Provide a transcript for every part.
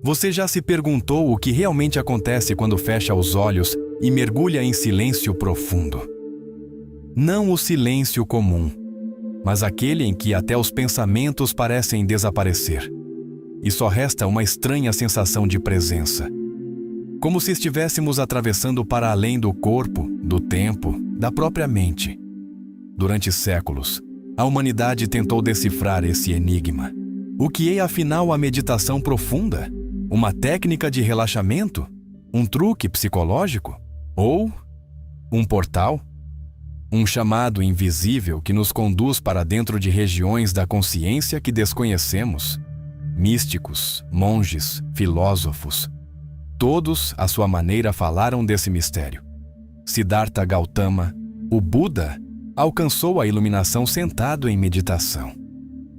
Você já se perguntou o que realmente acontece quando fecha os olhos e mergulha em silêncio profundo? Não o silêncio comum, mas aquele em que até os pensamentos parecem desaparecer, e só resta uma estranha sensação de presença. Como se estivéssemos atravessando para além do corpo, do tempo, da própria mente. Durante séculos, a humanidade tentou decifrar esse enigma. O que é afinal a meditação profunda? Uma técnica de relaxamento? Um truque psicológico? Ou um portal? Um chamado invisível que nos conduz para dentro de regiões da consciência que desconhecemos? Místicos, monges, filósofos, todos, à sua maneira, falaram desse mistério. Siddhartha Gautama, o Buda, alcançou a iluminação sentado em meditação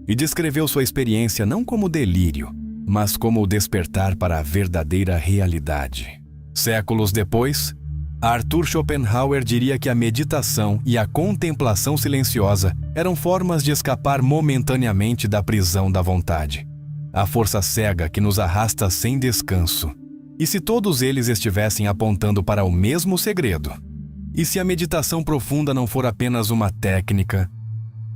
e descreveu sua experiência não como delírio, mas como o despertar para a verdadeira realidade. Séculos depois, Arthur Schopenhauer diria que a meditação e a contemplação silenciosa eram formas de escapar momentaneamente da prisão da vontade, a força cega que nos arrasta sem descanso. E se todos eles estivessem apontando para o mesmo segredo? E se a meditação profunda não for apenas uma técnica,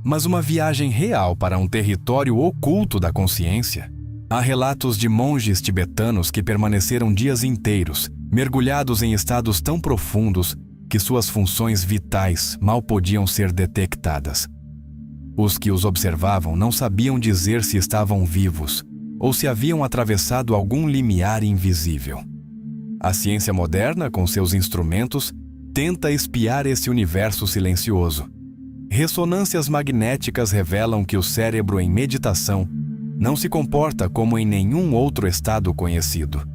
mas uma viagem real para um território oculto da consciência? Há relatos de monges tibetanos que permaneceram dias inteiros, mergulhados em estados tão profundos que suas funções vitais mal podiam ser detectadas. Os que os observavam não sabiam dizer se estavam vivos ou se haviam atravessado algum limiar invisível. A ciência moderna, com seus instrumentos, tenta espiar esse universo silencioso. Ressonâncias magnéticas revelam que o cérebro em meditação não se comporta como em nenhum outro estado conhecido.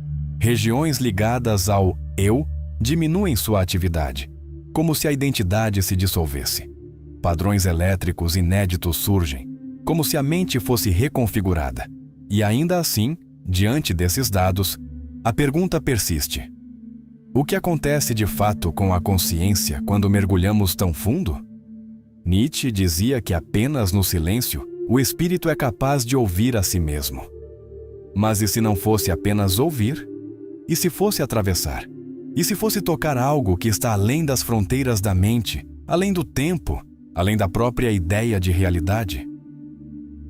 Regiões ligadas ao eu diminuem sua atividade, como se a identidade se dissolvesse. Padrões elétricos inéditos surgem, como se a mente fosse reconfigurada. E ainda assim, diante desses dados, a pergunta persiste: o que acontece de fato com a consciência quando mergulhamos tão fundo? Nietzsche dizia que apenas no silêncio o espírito é capaz de ouvir a si mesmo. Mas e se não fosse apenas ouvir? E se fosse atravessar? E se fosse tocar algo que está além das fronteiras da mente, além do tempo, além da própria ideia de realidade?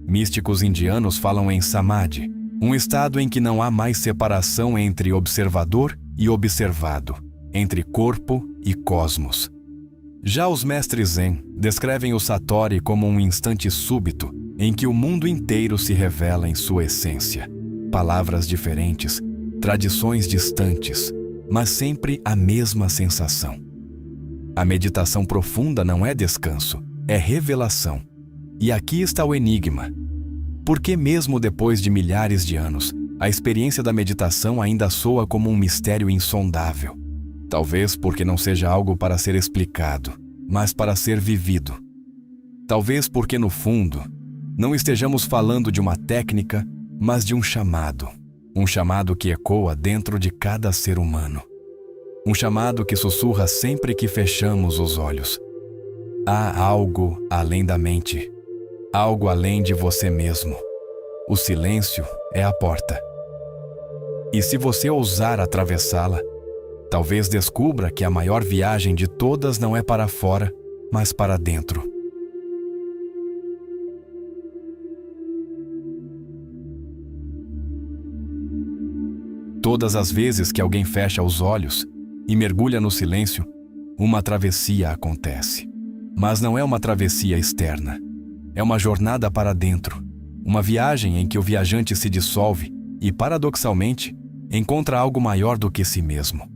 Místicos indianos falam em samadhi, um estado em que não há mais separação entre observador e observado, entre corpo e cosmos. Já os mestres Zen descrevem o satori como um instante súbito em que o mundo inteiro se revela em sua essência. Palavras diferentes, tradições distantes, mas sempre a mesma sensação. A meditação profunda não é descanso, é revelação. E aqui está o enigma. Por que mesmo depois de milhares de anos, a experiência da meditação ainda soa como um mistério insondável? Talvez porque não seja algo para ser explicado, mas para ser vivido. Talvez porque, no fundo, não estejamos falando de uma técnica, mas de um chamado. Um chamado que ecoa dentro de cada ser humano. Um chamado que sussurra sempre que fechamos os olhos. Há algo além da mente. Algo além de você mesmo. O silêncio é a porta. E se você ousar atravessá-la, talvez descubra que a maior viagem de todas não é para fora, mas para dentro. Todas as vezes que alguém fecha os olhos e mergulha no silêncio, uma travessia acontece. Mas não é uma travessia externa. É uma jornada para dentro. Uma viagem em que o viajante se dissolve e, paradoxalmente, encontra algo maior do que si mesmo.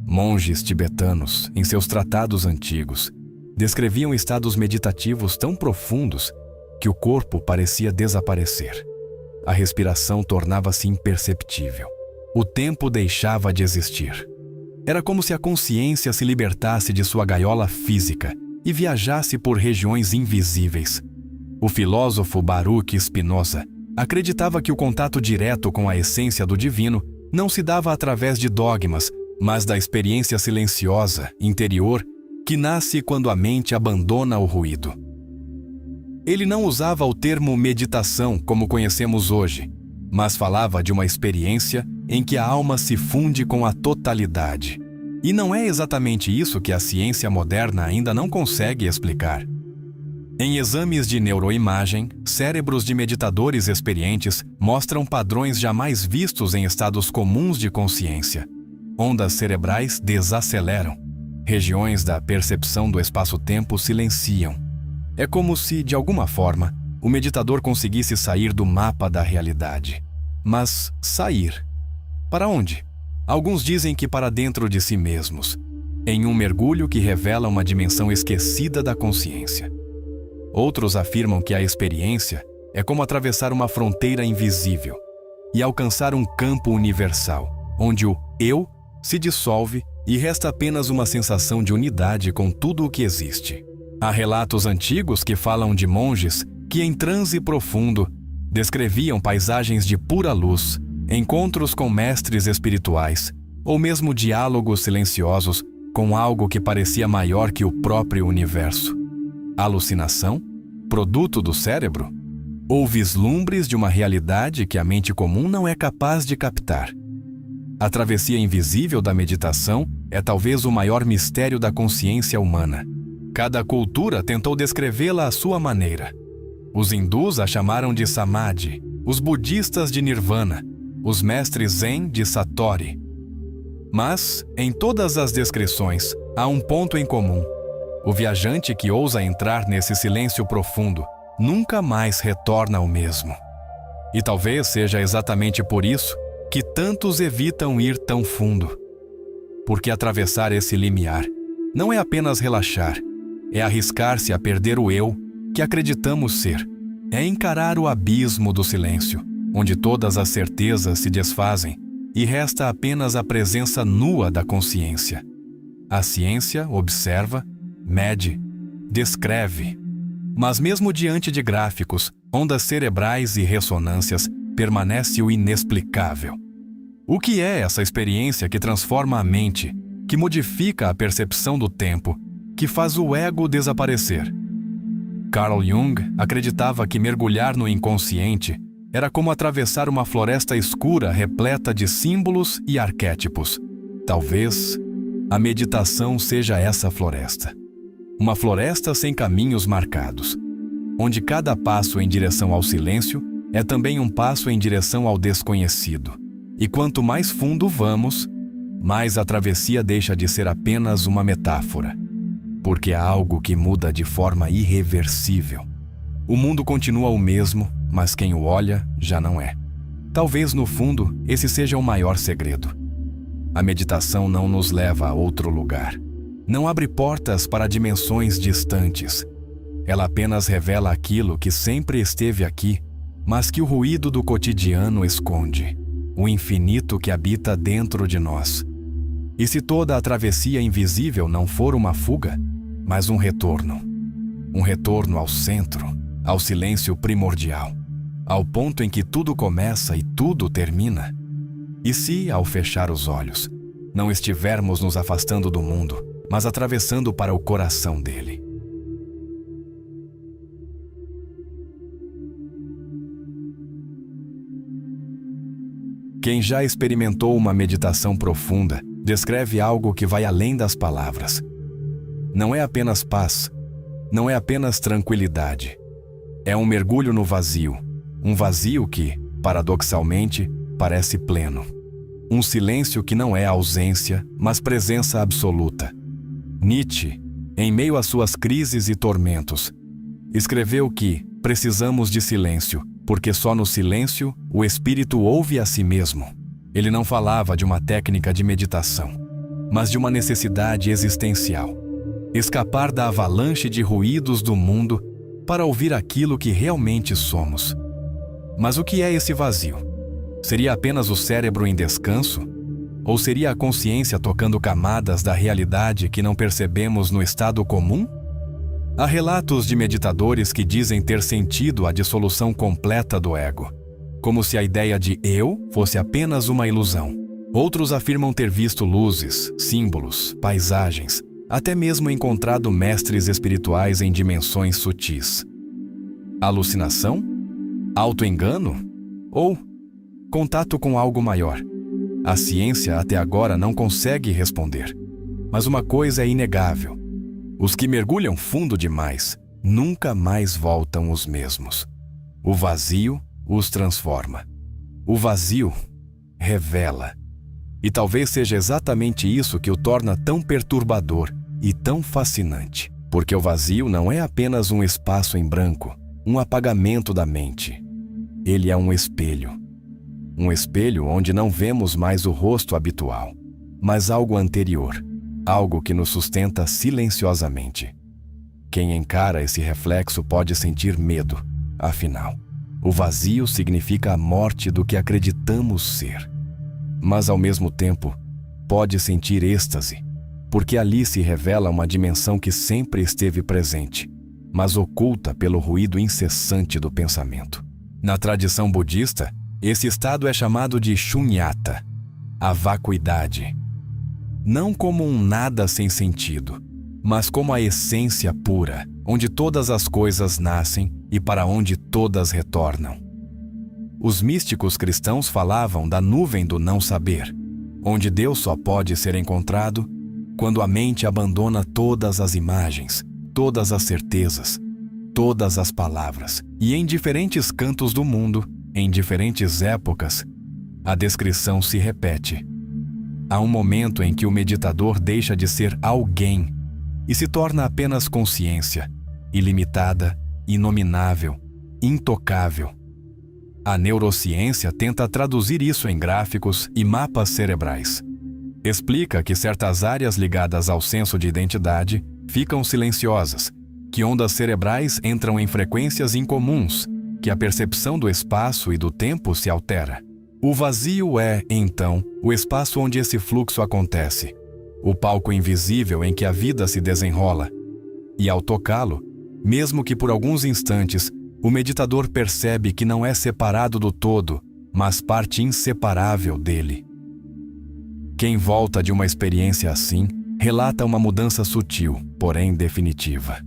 Monges tibetanos, em seus tratados antigos, descreviam estados meditativos tão profundos que o corpo parecia desaparecer. A respiração tornava-se imperceptível. O tempo deixava de existir. Era como se a consciência se libertasse de sua gaiola física e viajasse por regiões invisíveis. O filósofo Baruch Spinoza acreditava que o contato direto com a essência do divino não se dava através de dogmas, mas da experiência silenciosa, interior, que nasce quando a mente abandona o ruído. Ele não usava o termo meditação como conhecemos hoje, mas falava de uma experiência em que a alma se funde com a totalidade. E não é exatamente isso que a ciência moderna ainda não consegue explicar. Em exames de neuroimagem, cérebros de meditadores experientes mostram padrões jamais vistos em estados comuns de consciência. Ondas cerebrais desaceleram. Regiões da percepção do espaço-tempo silenciam. É como se, de alguma forma, o meditador conseguisse sair do mapa da realidade. Mas sair? Para onde? Alguns dizem que para dentro de si mesmos, em um mergulho que revela uma dimensão esquecida da consciência. Outros afirmam que a experiência é como atravessar uma fronteira invisível e alcançar um campo universal, onde o eu se dissolve e resta apenas uma sensação de unidade com tudo o que existe. Há relatos antigos que falam de monges que, em transe profundo, descreviam paisagens de pura luz, encontros com mestres espirituais, ou mesmo diálogos silenciosos com algo que parecia maior que o próprio universo. Alucinação? Produto do cérebro? Ou vislumbres de uma realidade que a mente comum não é capaz de captar? A travessia invisível da meditação é talvez o maior mistério da consciência humana. Cada cultura tentou descrevê-la à sua maneira. Os hindus a chamaram de samadhi, os budistas de nirvana, os mestres zen de satori. Mas, em todas as descrições, há um ponto em comum. O viajante que ousa entrar nesse silêncio profundo nunca mais retorna ao mesmo. E talvez seja exatamente por isso que tantos evitam ir tão fundo. Porque atravessar esse limiar não é apenas relaxar, é arriscar-se a perder o eu que acreditamos ser. É encarar o abismo do silêncio, onde todas as certezas se desfazem e resta apenas a presença nua da consciência. A ciência observa, mede, descreve. Mas mesmo diante de gráficos, ondas cerebrais e ressonâncias, permanece o inexplicável. O que é essa experiência que transforma a mente, que modifica a percepção do tempo, que faz o ego desaparecer? Carl Jung acreditava que mergulhar no inconsciente era como atravessar uma floresta escura repleta de símbolos e arquétipos. Talvez a meditação seja essa floresta. Uma floresta sem caminhos marcados, onde cada passo em direção ao silêncio é também um passo em direção ao desconhecido. E quanto mais fundo vamos, mais a travessia deixa de ser apenas uma metáfora, porque há algo que muda de forma irreversível. O mundo continua o mesmo, mas quem o olha já não é. Talvez, no fundo, esse seja o maior segredo. A meditação não nos leva a outro lugar. Não abre portas para dimensões distantes. Ela apenas revela aquilo que sempre esteve aqui, mas que o ruído do cotidiano esconde. O infinito que habita dentro de nós. E se toda a travessia invisível não for uma fuga, mas um retorno ao centro, ao silêncio primordial, ao ponto em que tudo começa e tudo termina? E se, ao fechar os olhos, não estivermos nos afastando do mundo, mas atravessando para o coração dele? Quem já experimentou uma meditação profunda descreve algo que vai além das palavras. Não é apenas paz, não é apenas tranquilidade. É um mergulho no vazio, um vazio que, paradoxalmente, parece pleno. Um silêncio que não é ausência, mas presença absoluta. Nietzsche, em meio às suas crises e tormentos, escreveu que precisamos de silêncio, porque só no silêncio o espírito ouve a si mesmo. Ele não falava de uma técnica de meditação, mas de uma necessidade existencial. Escapar da avalanche de ruídos do mundo para ouvir aquilo que realmente somos. Mas o que é esse vazio? Seria apenas o cérebro em descanso? Ou seria a consciência tocando camadas da realidade que não percebemos no estado comum? Há relatos de meditadores que dizem ter sentido a dissolução completa do ego, como se a ideia de eu fosse apenas uma ilusão. Outros afirmam ter visto luzes, símbolos, paisagens, até mesmo encontrado mestres espirituais em dimensões sutis. Alucinação? Autoengano? Ou contato com algo maior. A ciência até agora não consegue responder. Mas uma coisa é inegável: os que mergulham fundo demais nunca mais voltam os mesmos. O vazio os transforma. O vazio revela. E talvez seja exatamente isso que o torna tão perturbador e tão fascinante. Porque o vazio não é apenas um espaço em branco, um apagamento da mente. Ele é um espelho. Um espelho onde não vemos mais o rosto habitual, mas algo anterior, algo que nos sustenta silenciosamente. Quem encara esse reflexo pode sentir medo, afinal. O vazio significa a morte do que acreditamos ser. Mas, ao mesmo tempo, pode sentir êxtase, porque ali se revela uma dimensão que sempre esteve presente, mas oculta pelo ruído incessante do pensamento. Na tradição budista, esse estado é chamado de shunyata, a vacuidade. Não como um nada sem sentido, mas como a essência pura, onde todas as coisas nascem e para onde todas retornam. Os místicos cristãos falavam da nuvem do não saber, onde Deus só pode ser encontrado quando a mente abandona todas as imagens, todas as certezas, todas as palavras. E em diferentes cantos do mundo, em diferentes épocas, a descrição se repete. Há um momento em que o meditador deixa de ser alguém e se torna apenas consciência, ilimitada, inominável, intocável. A neurociência tenta traduzir isso em gráficos e mapas cerebrais. Explica que certas áreas ligadas ao senso de identidade ficam silenciosas, que ondas cerebrais entram em frequências incomuns, que a percepção do espaço e do tempo se altera. O vazio é, então, o espaço onde esse fluxo acontece, o palco invisível em que a vida se desenrola. E ao tocá-lo, mesmo que por alguns instantes, o meditador percebe que não é separado do todo, mas parte inseparável dele. Quem volta de uma experiência assim, relata uma mudança sutil, porém definitiva.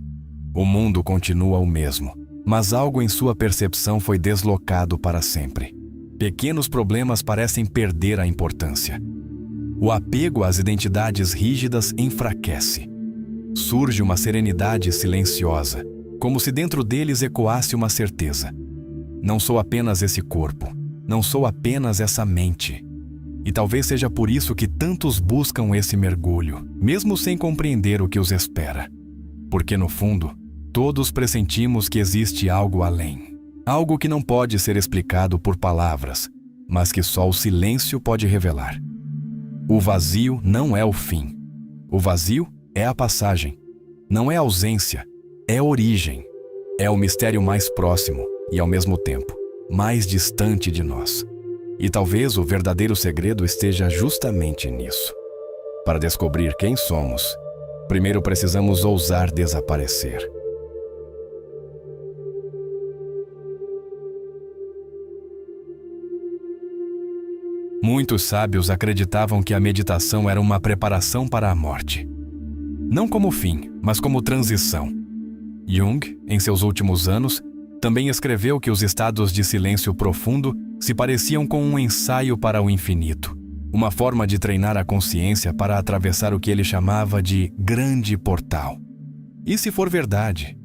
O mundo continua o mesmo, mas algo em sua percepção foi deslocado para sempre. Pequenos problemas parecem perder a importância. O apego às identidades rígidas enfraquece. Surge uma serenidade silenciosa, como se dentro deles ecoasse uma certeza. Não sou apenas esse corpo, não sou apenas essa mente. E talvez seja por isso que tantos buscam esse mergulho, mesmo sem compreender o que os espera. Porque no fundo, todos pressentimos que existe algo além. Algo que não pode ser explicado por palavras, mas que só o silêncio pode revelar. O vazio não é o fim. O vazio é a passagem. Não é ausência, é origem. É o mistério mais próximo e, ao mesmo tempo, mais distante de nós. E talvez o verdadeiro segredo esteja justamente nisso. Para descobrir quem somos, primeiro precisamos ousar desaparecer. Muitos sábios acreditavam que a meditação era uma preparação para a morte. Não como fim, mas como transição. Jung, em seus últimos anos, também escreveu que os estados de silêncio profundo se pareciam com um ensaio para o infinito, uma forma de treinar a consciência para atravessar o que ele chamava de grande portal. E se for verdade?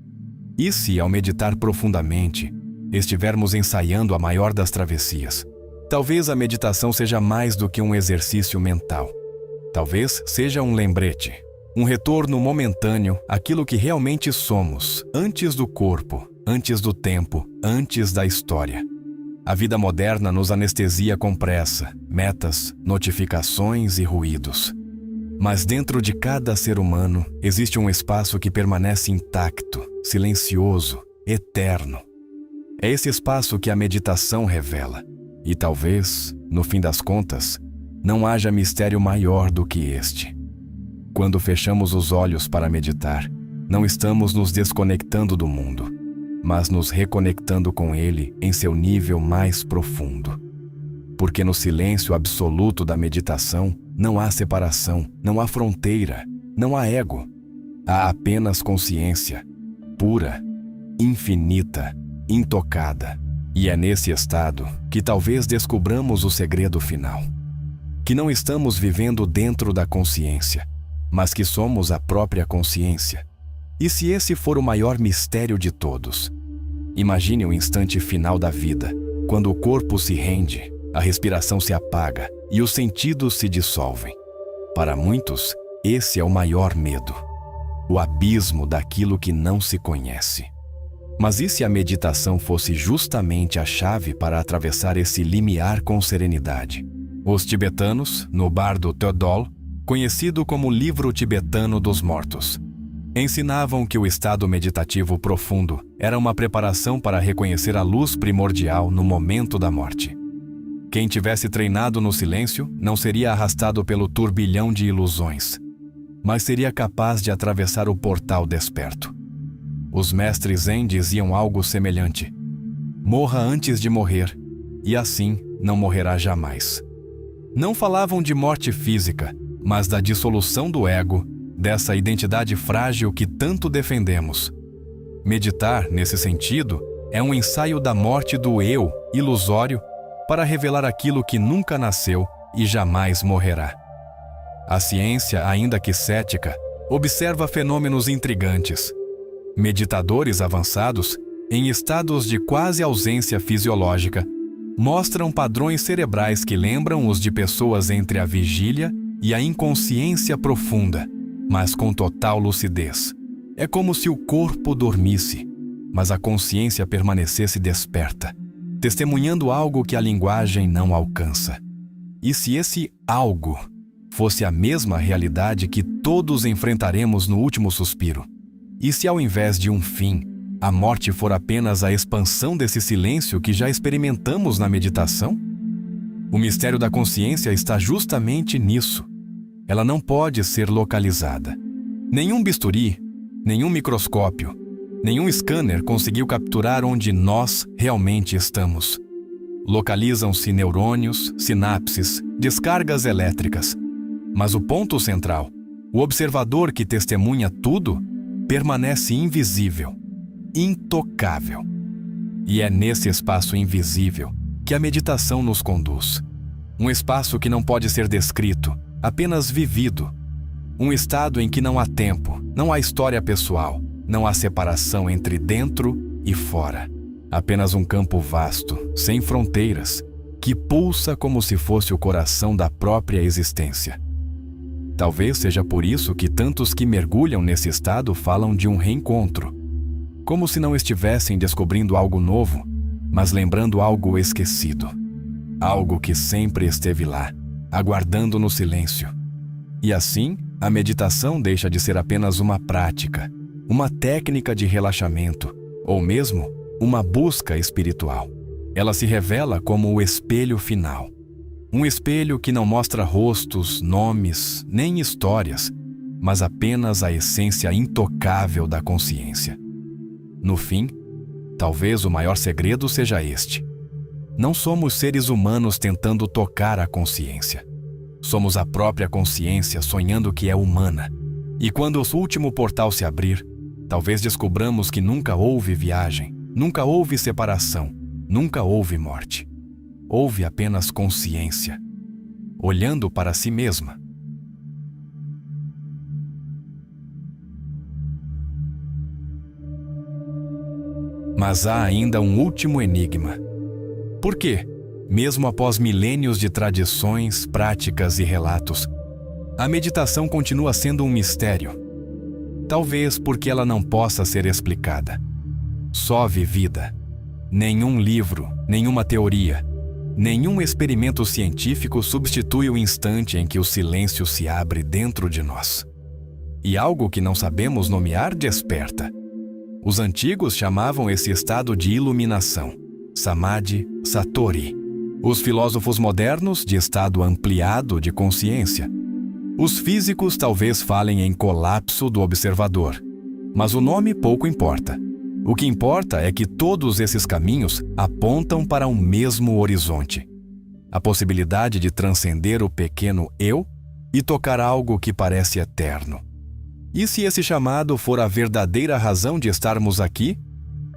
E se, ao meditar profundamente, estivermos ensaiando a maior das travessias? Talvez a meditação seja mais do que um exercício mental. Talvez seja um lembrete, um retorno momentâneo àquilo que realmente somos, antes do corpo, antes do tempo, antes da história. A vida moderna nos anestesia com pressa, metas, notificações e ruídos. Mas dentro de cada ser humano existe um espaço que permanece intacto, silencioso, eterno. É esse espaço que a meditação revela. E talvez, no fim das contas, não haja mistério maior do que este. Quando fechamos os olhos para meditar, não estamos nos desconectando do mundo, mas nos reconectando com ele em seu nível mais profundo. Porque no silêncio absoluto da meditação não há separação, não há fronteira, não há ego. Há apenas consciência, pura, infinita, intocada. E é nesse estado que talvez descubramos o segredo final. Que não estamos vivendo dentro da consciência, mas que somos a própria consciência. E se esse for o maior mistério de todos? Imagine o instante final da vida, quando o corpo se rende, a respiração se apaga e os sentidos se dissolvem. Para muitos, esse é o maior medo, o abismo daquilo que não se conhece. Mas e se a meditação fosse justamente a chave para atravessar esse limiar com serenidade? Os tibetanos, no Bardo Theodol, conhecido como Livro Tibetano dos Mortos, ensinavam que o estado meditativo profundo era uma preparação para reconhecer a luz primordial no momento da morte. Quem tivesse treinado no silêncio não seria arrastado pelo turbilhão de ilusões, mas seria capaz de atravessar o portal desperto. Os mestres Zen diziam algo semelhante: morra antes de morrer, e assim não morrerá jamais. Não falavam de morte física, mas da dissolução do ego, dessa identidade frágil que tanto defendemos. Meditar, nesse sentido, é um ensaio da morte do eu ilusório para revelar aquilo que nunca nasceu e jamais morrerá. A ciência, ainda que cética, observa fenômenos intrigantes. Meditadores avançados, em estados de quase ausência fisiológica, mostram padrões cerebrais que lembram os de pessoas entre a vigília e a inconsciência profunda, mas com total lucidez. É como se o corpo dormisse, mas a consciência permanecesse desperta, testemunhando algo que a linguagem não alcança. E se esse algo fosse a mesma realidade que todos enfrentaremos no último suspiro? E se ao invés de um fim, a morte for apenas a expansão desse silêncio que já experimentamos na meditação? O mistério da consciência está justamente nisso. Ela não pode ser localizada. Nenhum bisturi, nenhum microscópio, nenhum scanner conseguiu capturar onde nós realmente estamos. Localizam-se neurônios, sinapses, descargas elétricas. Mas o ponto central, o observador que testemunha tudo, permanece invisível, intocável. E é nesse espaço invisível que a meditação nos conduz. Um espaço que não pode ser descrito, apenas vivido. Um estado em que não há tempo, não há história pessoal, não há separação entre dentro e fora. Apenas um campo vasto, sem fronteiras, que pulsa como se fosse o coração da própria existência. Talvez seja por isso que tantos que mergulham nesse estado falam de um reencontro, como se não estivessem descobrindo algo novo, mas lembrando algo esquecido, algo que sempre esteve lá, aguardando no silêncio. E assim, a meditação deixa de ser apenas uma prática, uma técnica de relaxamento, ou mesmo uma busca espiritual. Ela se revela como o espelho final. Um espelho que não mostra rostos, nomes, nem histórias, mas apenas a essência intocável da consciência. No fim, talvez o maior segredo seja este. Não somos seres humanos tentando tocar a consciência. Somos a própria consciência sonhando que é humana. E quando o último portal se abrir, talvez descubramos que nunca houve viagem, nunca houve separação, nunca houve morte. Houve apenas consciência, olhando para si mesma. Mas há ainda um último enigma. Por quê? Mesmo após milênios de tradições, práticas e relatos, a meditação continua sendo um mistério. Talvez porque ela não possa ser explicada. Só vivida. Nenhum livro, nenhuma teoria, nenhum experimento científico substitui o instante em que o silêncio se abre dentro de nós. E algo que não sabemos nomear desperta. Os antigos chamavam esse estado de iluminação, Samadhi, Satori. Os filósofos modernos, de estado ampliado de consciência. Os físicos talvez falem em colapso do observador, mas o nome pouco importa. O que importa é que todos esses caminhos apontam para um mesmo horizonte. A possibilidade de transcender o pequeno eu e tocar algo que parece eterno. E se esse chamado for a verdadeira razão de estarmos aqui?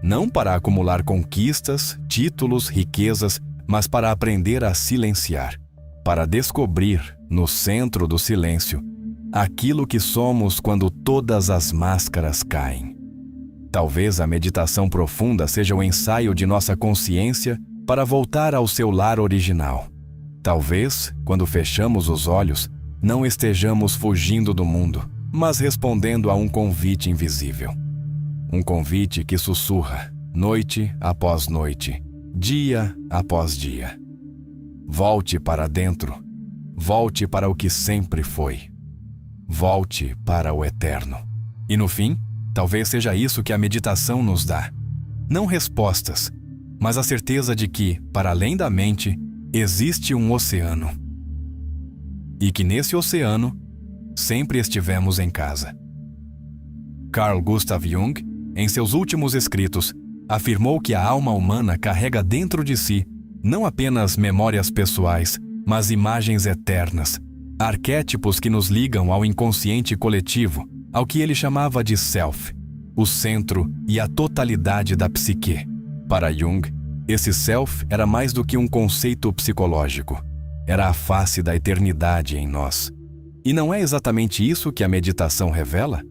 não para acumular conquistas, títulos, riquezas, mas para aprender a silenciar, para descobrir, no centro do silêncio, aquilo que somos quando todas as máscaras caem. Talvez a meditação profunda seja o ensaio de nossa consciência para voltar ao seu lar original. Talvez, quando fechamos os olhos, não estejamos fugindo do mundo, mas respondendo a um convite invisível. Um convite que sussurra, noite após noite, dia após dia. Volte para dentro, volte para o que sempre foi. Volte para o eterno. E no fim, talvez seja isso que a meditação nos dá. Não respostas, mas a certeza de que, para além da mente, existe um oceano. E que nesse oceano, sempre estivemos em casa. Carl Gustav Jung, em seus últimos escritos, afirmou que a alma humana carrega dentro de si não apenas memórias pessoais, mas imagens eternas, arquétipos que nos ligam ao inconsciente coletivo, ao que ele chamava de self, o centro e a totalidade da psique. Para Jung, esse self era mais do que um conceito psicológico, era a face da eternidade em nós. E não é exatamente isso que a meditação revela?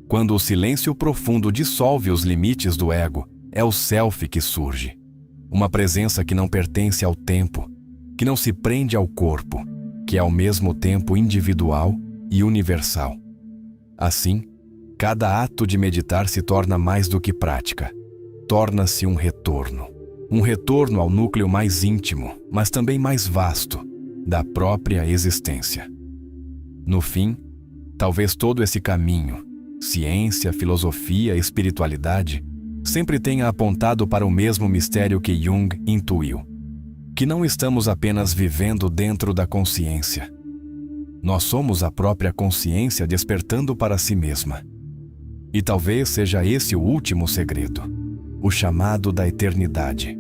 Quando o silêncio profundo dissolve os limites do ego, é o self que surge. Uma presença que não pertence ao tempo, que não se prende ao corpo, que é ao mesmo tempo individual e universal. Assim, cada ato de meditar se torna mais do que prática. Torna-se um retorno. Um retorno ao núcleo mais íntimo, mas também mais vasto, da própria existência. No fim, talvez todo esse caminho, ciência, filosofia, espiritualidade, sempre tenha apontado para o mesmo mistério que Jung intuiu, que não estamos apenas vivendo dentro da consciência. Nós somos a própria consciência despertando para si mesma. E talvez seja esse o último segredo, o chamado da eternidade.